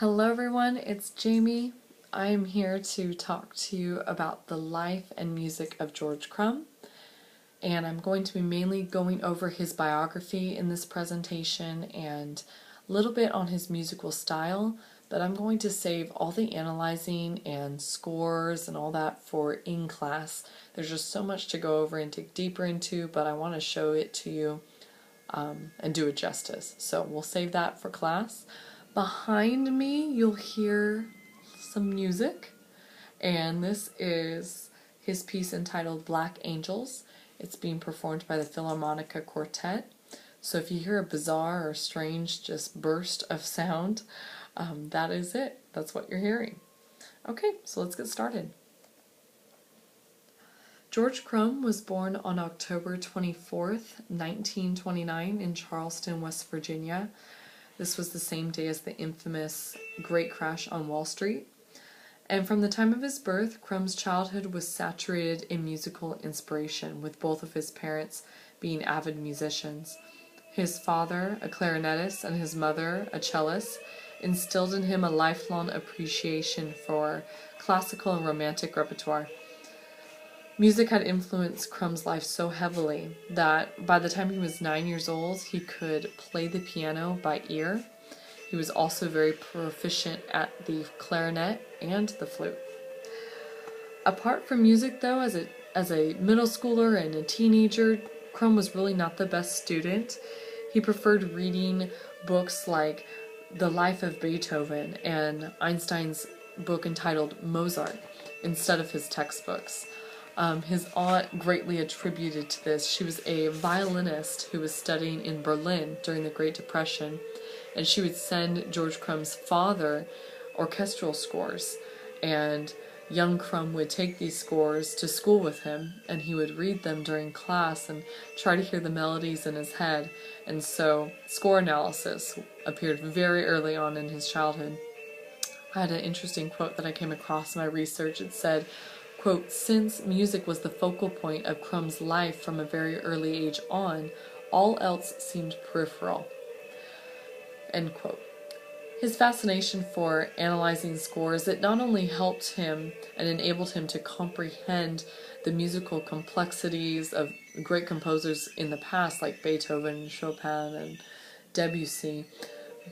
Hello everyone, it's Jamie. I am here to talk to you about the life and music of George Crumb, and I'm going to be mainly going over his biography in this presentation and a little bit on his musical style, but I'm going to save all the analyzing and scores and all that for in class. There's just so much to go over and dig deeper into, but I want to show it to you and do it justice. So we'll save that for class. Behind me, you'll hear some music, and this is his piece entitled Black Angels. It's being performed by the Philharmonica Quartet. So if you hear a bizarre or strange just burst of sound, that is it. That's what you're hearing. Okay, so let's get started. George Crumb was born on October 24th, 1929 in Charleston, West Virginia. This was the same day as the infamous Great Crash on Wall Street. And from the time of his birth, Crumb's childhood was saturated in musical inspiration, with both of his parents being avid musicians. His father, a clarinetist, and his mother, a cellist, instilled in him a lifelong appreciation for classical and romantic repertoire. Music had influenced Crumb's life so heavily that by the time he was 9 years old, he could play the piano by ear. He was also very proficient at the clarinet and the flute. Apart from music, though, as a middle schooler and a teenager, Crumb was really not the best student. He preferred reading books like The Life of Beethoven and Einstein's book entitled Mozart instead of his textbooks. His aunt greatly attributed to this. She was a violinist who was studying in Berlin during the Great Depression, and she would send George Crumb's father orchestral scores, and young Crumb would take these scores to school with him, and he would read them during class and try to hear the melodies in his head. And so score analysis appeared very early on in his childhood. I had an interesting quote that I came across in my research. It said, quote, "Since music was the focal point of Crumb's life from a very early age on, all else seemed peripheral." End quote. His fascination for analyzing scores, it not only helped him and enabled him to comprehend the musical complexities of great composers in the past like Beethoven, Chopin, and Debussy,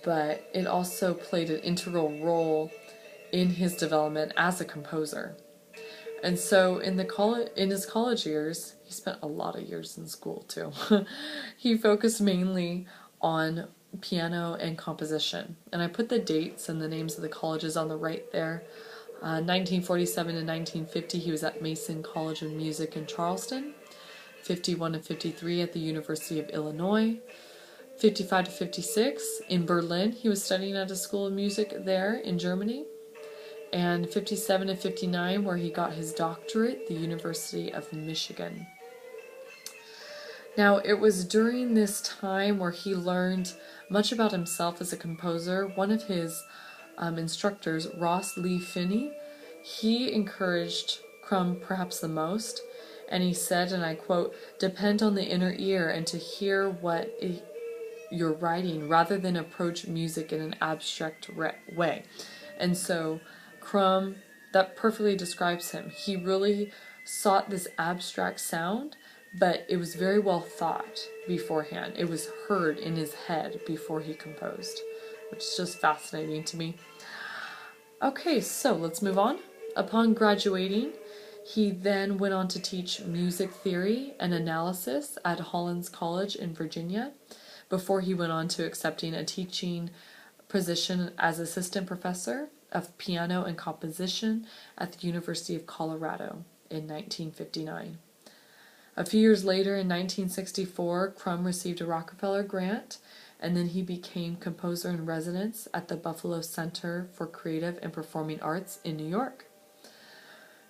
but it also played an integral role in his development as a composer. And so in his college years, he spent a lot of years in school too. He focused mainly on piano and composition. And I put the dates and the names of the colleges on the right there. 1947 and 1950, he was at Mason College of Music in Charleston. 51 and 53 at the University of Illinois. 55 to 56 in Berlin, he was studying at a school of music there in Germany. And 57 and 59 where he got his doctorate, the University of Michigan. Now, it was during this time where he learned much about himself as a composer. One of his instructors, Ross Lee Finney, he encouraged Crumb perhaps the most, and he said, and I quote, "Depend on the inner ear and to hear what you're writing rather than approach music in an abstract way." And so Crumb, that perfectly describes him. He really sought this abstract sound, but it was very well thought beforehand. It was heard in his head before he composed, which is just fascinating to me. Okay, so let's move on. Upon graduating, he then went on to teach music theory and analysis at Hollins College in Virginia, before he went on to accepting a teaching position as assistant professor of piano and composition at the University of Colorado in 1959. A few years later, in 1964, Crumb received a Rockefeller grant, and then he became composer in residence at the Buffalo Center for Creative and Performing Arts in New York.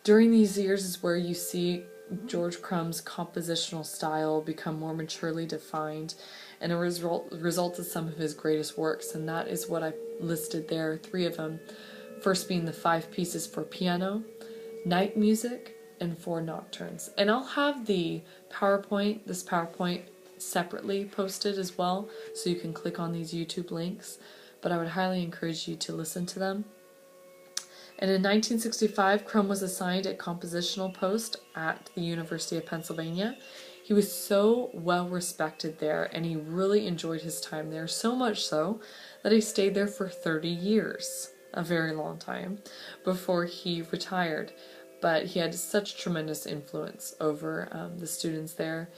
During these years is where you see George Crumb's compositional style become more maturely defined, and a result of some of his greatest works, and that is what I listed there, 3 of them. First being the 5 pieces for piano, night music, and 4 nocturnes. And I'll have this PowerPoint separately posted as well, so you can click on these YouTube links. but I would highly encourage you to listen to them. And in 1965, CRUMB was assigned a compositional post at the University of Pennsylvania. He was so well respected there, and he really enjoyed his time there, so much so that he stayed there for 30 years, a very long time, before he retired. But he had such tremendous influence over the students there,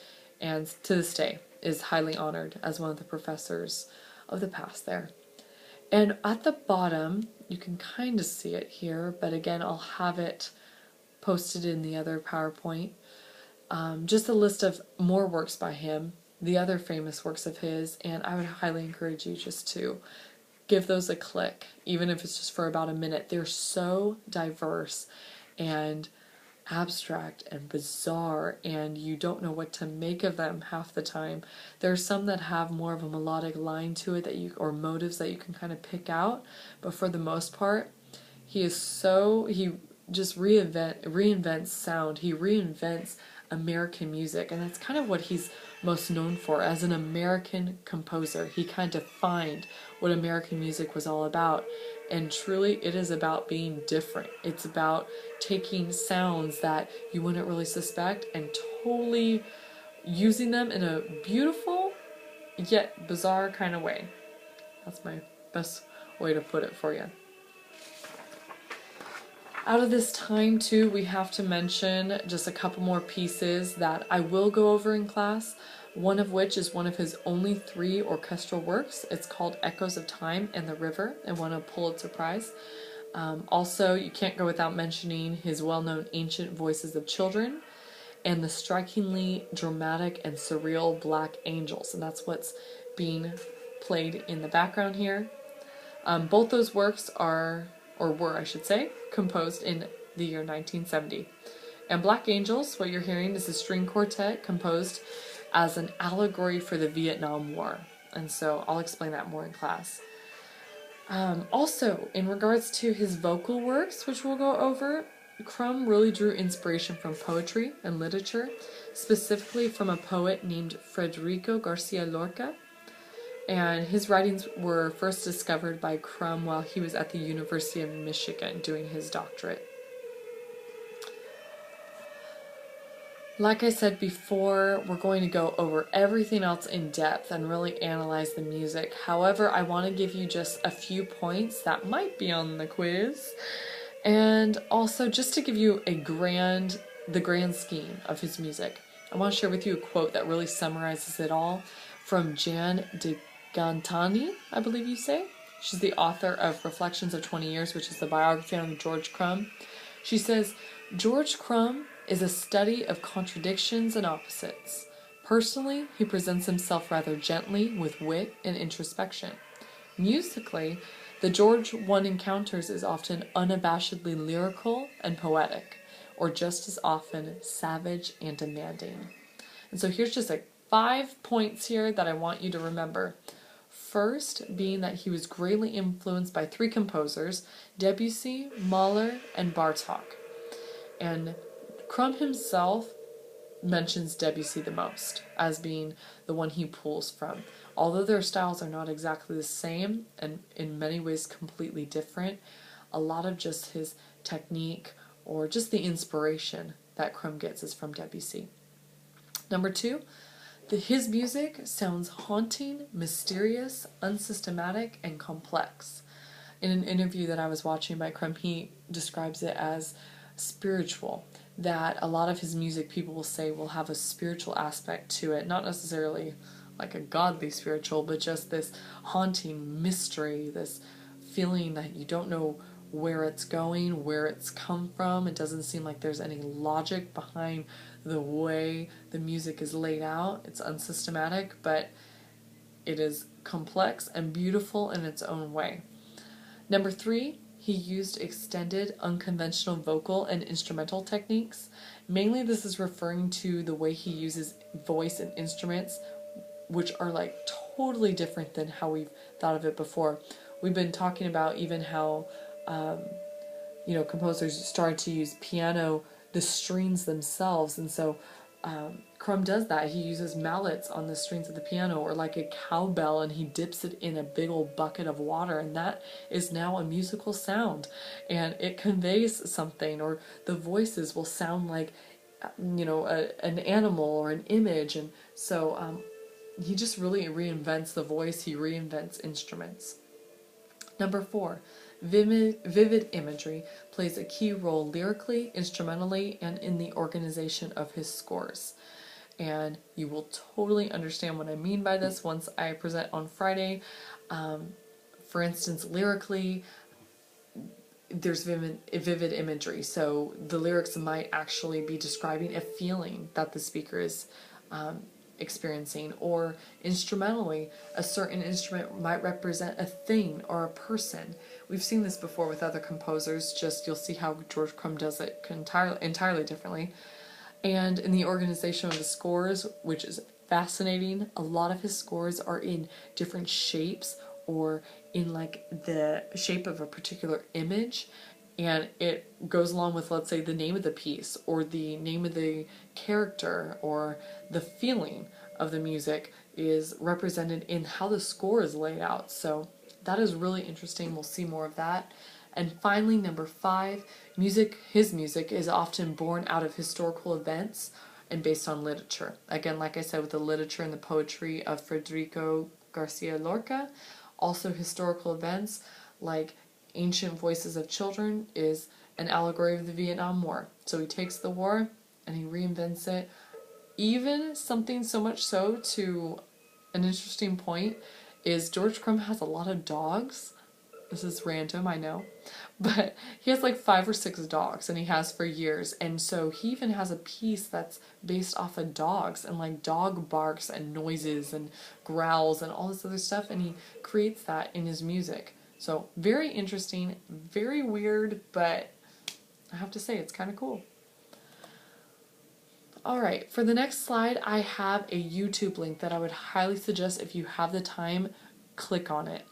and to this day is highly honored as one of the professors of the past there. And at the bottom, you can kind of see it here, but again, I'll have it posted in the other PowerPoint. Just a list of more works by him, the other famous works of his, and I would highly encourage you just to give those a click, even if it's just for about a minute. They're so diverse and abstract and bizarre, and you don't know what to make of them half the time. There are some that have more of a melodic line to it or motives that you can kind of pick out, but for the most part, he just reinvents sound. He reinvents American music, and that's kind of what he's most known for as an American composer. He kind of defined what American music was all about, and truly it is about being different. It's about taking sounds that you wouldn't really suspect and totally using them in a beautiful yet bizarre kind of way. That's my best way to put it for you. Out of this time too, we have to mention just a couple more pieces that I will go over in class, one of which is one of his only 3 orchestral works. It's called Echoes of Time and the River, and won a Pulitzer Prize. Also, you can't go without mentioning his well-known Ancient Voices of Children and the strikingly dramatic and surreal Black Angels, and that's what's being played in the background here. Both those works were, I should say, composed in the year 1970. And Black Angels, what you're hearing, is a string quartet composed as an allegory for the Vietnam War. And so I'll explain that more in class. Also, in regards to his vocal works, which we'll go over, CRUMB really drew inspiration from poetry and literature, specifically from a poet named Federico Garcia Lorca. And his writings were first discovered by CRUMB while he was at the University of Michigan doing his doctorate. Like I said before, we're going to go over everything else in depth and really analyze the music. However, I want to give you just a few points that might be on the quiz. And also just to give you the grand scheme of his music. I want to share with you a quote that really summarizes it all from Jan de Gantani, I believe you say. She's the author of Reflections of 20 Years, which is the biography on George CRUMB. She says, George CRUMB is a study of contradictions and opposites. Personally, he presents himself rather gently, with wit and introspection. Musically, the George one encounters is often unabashedly lyrical and poetic, or just as often savage and demanding. And so here's just 5 points here that I want you to remember. First, being that he was greatly influenced by 3 composers, Debussy, Mahler, and Bartók. And CRUMB himself mentions Debussy the most as being the one he pulls from. Although their styles are not exactly the same and in many ways completely different, a lot of just his technique or just the inspiration that CRUMB gets is from Debussy. Number 2, his music sounds haunting, mysterious, unsystematic, and complex. In an interview that I was watching by CRUMB, he describes it as spiritual, that a lot of his music, people will say, will have a spiritual aspect to it, not necessarily like a godly spiritual, but just this haunting mystery, this feeling that you don't know where it's going, where it's come from. It doesn't seem like there's any logic behind the way the music is laid out. It's unsystematic, but it is complex and beautiful in its own way. Number 3, he used extended, unconventional vocal and instrumental techniques. Mainly this is referring to the way he uses voice and instruments, which are totally different than how we've thought of it before. We've been talking about even how composers started to use piano, the strings themselves, and so CRUMB does that. He uses mallets on the strings of the piano, or like a cowbell, and he dips it in a big old bucket of water, and that is now a musical sound, and it conveys something. Or the voices will sound like, an animal or an image. And so he just really reinvents the voice. He reinvents instruments. Number 4, vivid imagery plays a key role lyrically, instrumentally, and in the organization of his scores. And you will totally understand what I mean by this once I present on Friday. For instance, lyrically, there's vivid imagery. So the lyrics might actually be describing a feeling that the speaker is experiencing. Or instrumentally, a certain instrument might represent a thing or a person. We've seen this before with other composers, just you'll see how George Crumb does it entirely differently. And in the organization of the scores, which is fascinating, a lot of his scores are in different shapes, or in like the shape of a particular image, and it goes along with, let's say, the name of the piece, or the name of the character, or the feeling of the music is represented in how the score is laid out. So that is really interesting. We'll see more of that. And finally, number 5, his music is often born out of historical events and based on literature. Again, like I said, with the literature and the poetry of Federico Garcia Lorca. Also historical events like Ancient Voices of Children is an allegory of the Vietnam War. So he takes the war and he reinvents it. Even something so much so to an interesting point is George Crumb has a lot of dogs. This is random, I know, but he has like 5 or 6 dogs, and he has for years. And so he even has a piece that's based off of dogs, and like dog barks and noises and growls and all this other stuff, and he creates that in his music. So very interesting, very weird, but I have to say it's kind of cool. Alright, for the next slide, I have a YouTube link that I would highly suggest, if you have the time, click on it.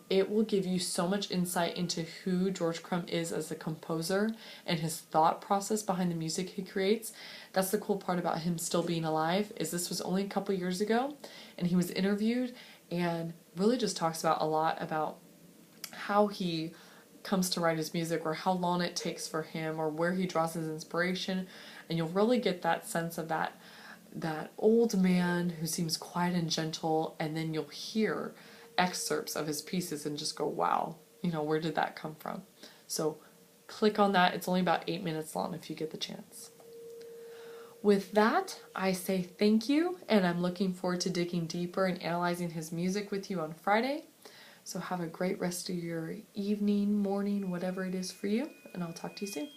It will give you so much insight into who George Crumb is as a composer and his thought process behind the music he creates. That's the cool part about him still being alive, is this was only a couple years ago, and he was interviewed and really just talks about a lot about how he comes to write his music, or how long it takes for him, or where he draws his inspiration. And you'll really get that sense of that old man who seems quiet and gentle, and then you'll hear excerpts of his pieces and just go, wow, where did that come from? So click on that. It's only about 8 minutes long if you get the chance. With that, I say thank you, and I'm looking forward to digging deeper and analyzing his music with you on Friday. So have a great rest of your evening, morning, whatever it is for you, and I'll talk to you soon.